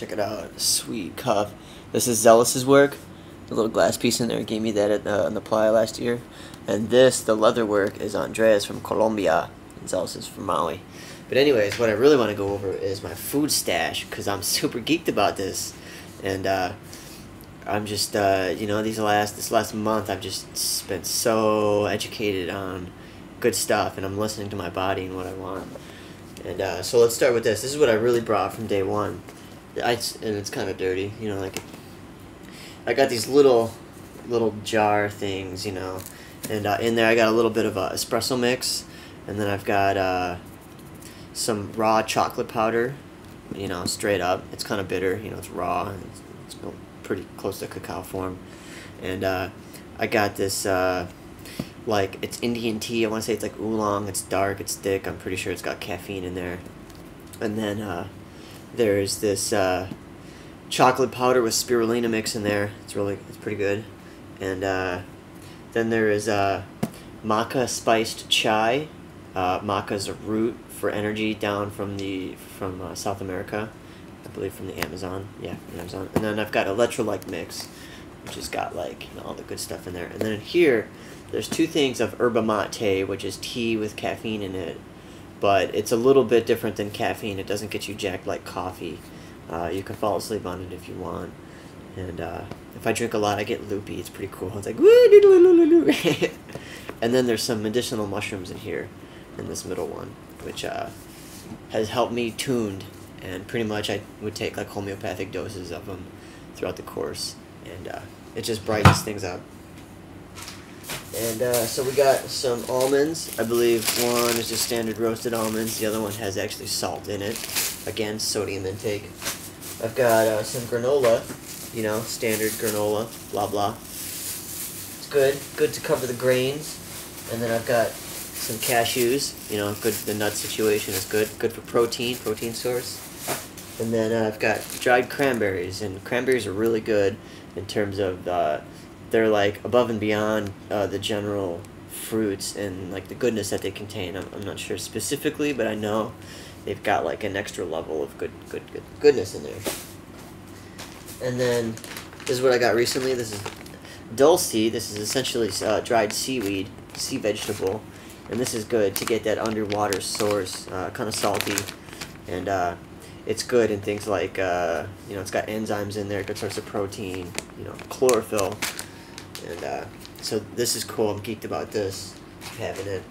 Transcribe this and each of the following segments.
Check it out. Sweet cup. This is Zealous's work. The little glass piece in there gave me that at on the playa last year. And this, the leather work, is Andreas from Colombia. And Zealous is from Maui. But anyways, what I really want to go over is my food stash, because I'm super geeked about this. And I'm just, you know, this last month I've just been so educated on good stuff, and I'm listening to my body and what I want. And so let's start with this. This is what I really brought from day one. And it's kind of dirty, you know, like I got these little jar things, you know, and in there I got a little bit of espresso mix, and then I've got some raw chocolate powder, you know, straight up. It's kind of bitter, you know, it's raw, and it's pretty close to cacao form. And I got this like, it's Indian tea. I want to say it's like oolong. It's dark, it's thick. I'm pretty sure it's got caffeine in there. And then there's this chocolate powder with spirulina mix in there. It's pretty good. And then there is maca spiced chai. Maca is a root for energy down from South America, I believe from the Amazon. Yeah, the Amazon. And then I've got electrolyte mix, which has got, like, you know, all the good stuff in there. And then in here, there's two things of yerba mate, which is tea with caffeine in it, but it's a little bit different than caffeine. It doesn't get you jacked like coffee. You can fall asleep on it if you want. And if I drink a lot, I get loopy. It's pretty cool. It's like woo doo doo doo doo doo. And then there's some medicinal mushrooms in here, in this middle one, which has helped me tuned. And pretty much I would take like homeopathic doses of them throughout the course, and it just brightens things up. And so we got some almonds. I believe one is just standard roasted almonds. The other one has actually salt in it. Again, sodium intake. I've got some granola, you know, standard granola, blah blah. It's good to cover the grains. And then I've got some cashews, you know, good. The nut situation is good for protein source. And then I've got dried cranberries, and cranberries are really good in terms of they're like above and beyond the general fruits and like the goodness that they contain. I'm not sure specifically, but I know they've got like an extra level of goodness in there. And then this is what I got recently. This is dulce. This is essentially dried seaweed, sea vegetable, and this is good to get that underwater source, kind of salty, and it's good in things like, you know, it's got enzymes in there, good source of protein, you know, chlorophyll. And so this is cool. I'm geeked about this, having it.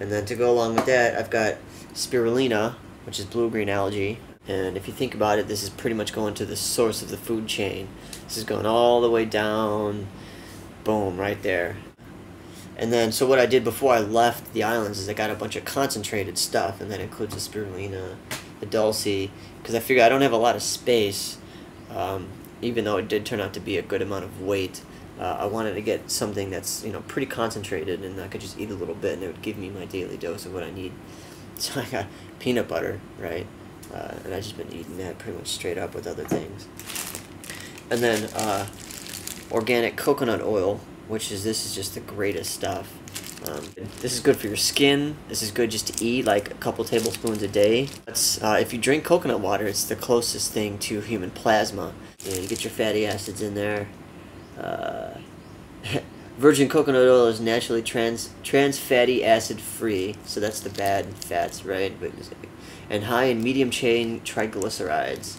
And then to go along with that, I've got spirulina, which is blue-green algae. And if you think about it, this is pretty much going to the source of the food chain. This is going all the way down, boom, right there. And then, so what I did before I left the islands is I got a bunch of concentrated stuff, and that includes the spirulina, the dulce, because I figure I don't have a lot of space, even though it did turn out to be a good amount of weight. I wanted to get something that's, you know, pretty concentrated, and I could just eat a little bit, and it would give me my daily dose of what I need. So I got peanut butter, right, and I've just been eating that pretty much straight up with other things. And then organic coconut oil, this is just the greatest stuff. This is good for your skin. This is good just to eat, like a couple tablespoons a day. If you drink coconut water, it's the closest thing to human plasma. You know, you get your fatty acids in there. Virgin coconut oil is naturally trans fatty acid free, so that's the bad fats, right? And high in medium chain triglycerides.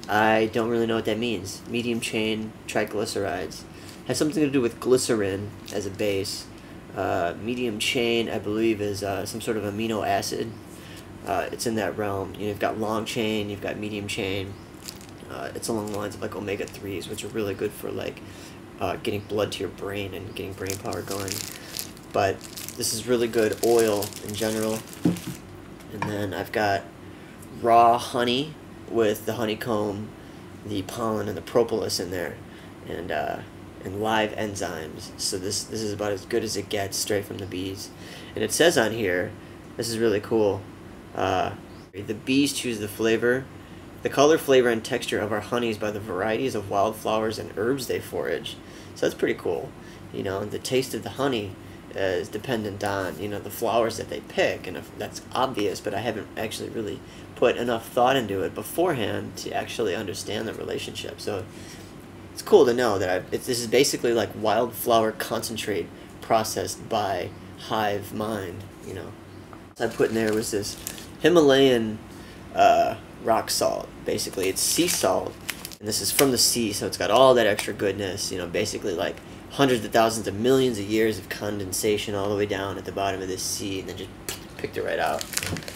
I don't really know what that means. Medium chain triglycerides has something to do with glycerin as a base. Medium chain, I believe, is some sort of amino acid. It's in that realm. You know, you've got long chain, you've got medium chain. It's along the lines of like omega-3s, which are really good for like getting blood to your brain and getting brain power going. But this is really good oil in general. And then I've got raw honey with the honeycomb, the pollen, and the propolis in there, and live enzymes. So this is about as good as it gets, straight from the bees. And it says on here, this is really cool, the bees choose the flavor, the color, flavor, and texture of our honeys by the varieties of wildflowers and herbs they forage. So that's pretty cool. You know, the taste of the honey is dependent on, you know, the flowers that they pick, and if that's obvious, but I haven't actually really put enough thought into it beforehand to actually understand the relationship. So it's cool to know that this is basically like wildflower concentrate processed by hive mind, you know. I put in there was this Himalayan rock salt. Basically, it's sea salt, and this is from the sea, so it's got all that extra goodness, you know, basically like hundreds of thousands of millions of years of condensation all the way down at the bottom of this sea, and then just picked it right out.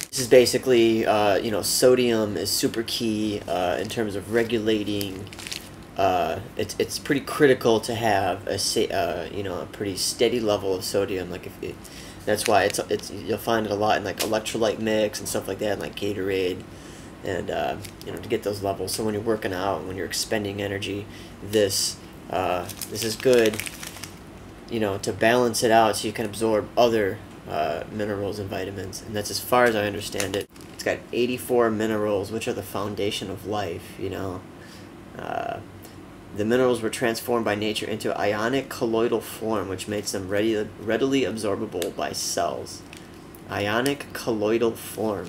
This is basically, you know, sodium is super key in terms of regulating. It's pretty critical to have a you know, a pretty steady level of sodium. Like that's why it's you'll find it a lot in like electrolyte mix and stuff like that, like Gatorade, and you know, to get those levels. So when you're working out, when you're expending energy, this is good, you know, to balance it out so you can absorb other minerals and vitamins. And that's as far as I understand it. It's got 84 minerals, which are the foundation of life, you know. The minerals were transformed by nature into ionic colloidal form, which makes them readily absorbable by cells. Ionic colloidal form.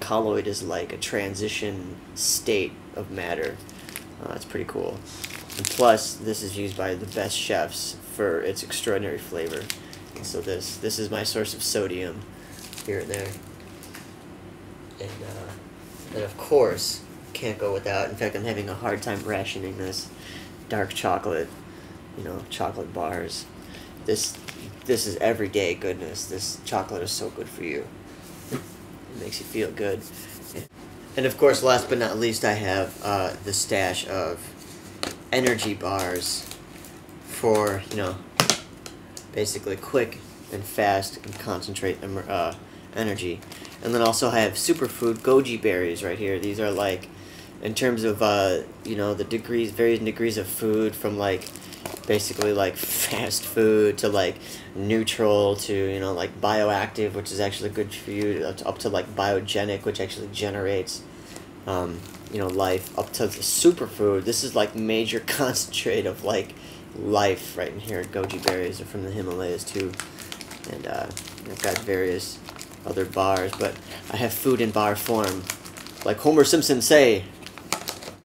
Colloid is like a transition state of matter. That's pretty cool. And plus, this is used by the best chefs for its extraordinary flavor. And so this is my source of sodium here and there. And of course, can't go without. In fact, I'm having a hard time rationing this dark chocolate, you know, chocolate bars. This is everyday goodness. This chocolate is so good for you. It makes you feel good. And of course, last but not least, I have the stash of energy bars for, you know, basically quick and fast and concentrate energy. And then also I have superfood goji berries right here. These are like, in terms of you know, the various degrees of food, from like basically like fast food to like neutral to, you know, like bioactive, which is actually good for you, up to like biogenic, which actually generates you know, life, up to the superfood. This is like major concentrate of like life right in here. Goji berries are from the Himalayas too, and I've got various other bars, but I have food in bar form, like Homer Simpson say.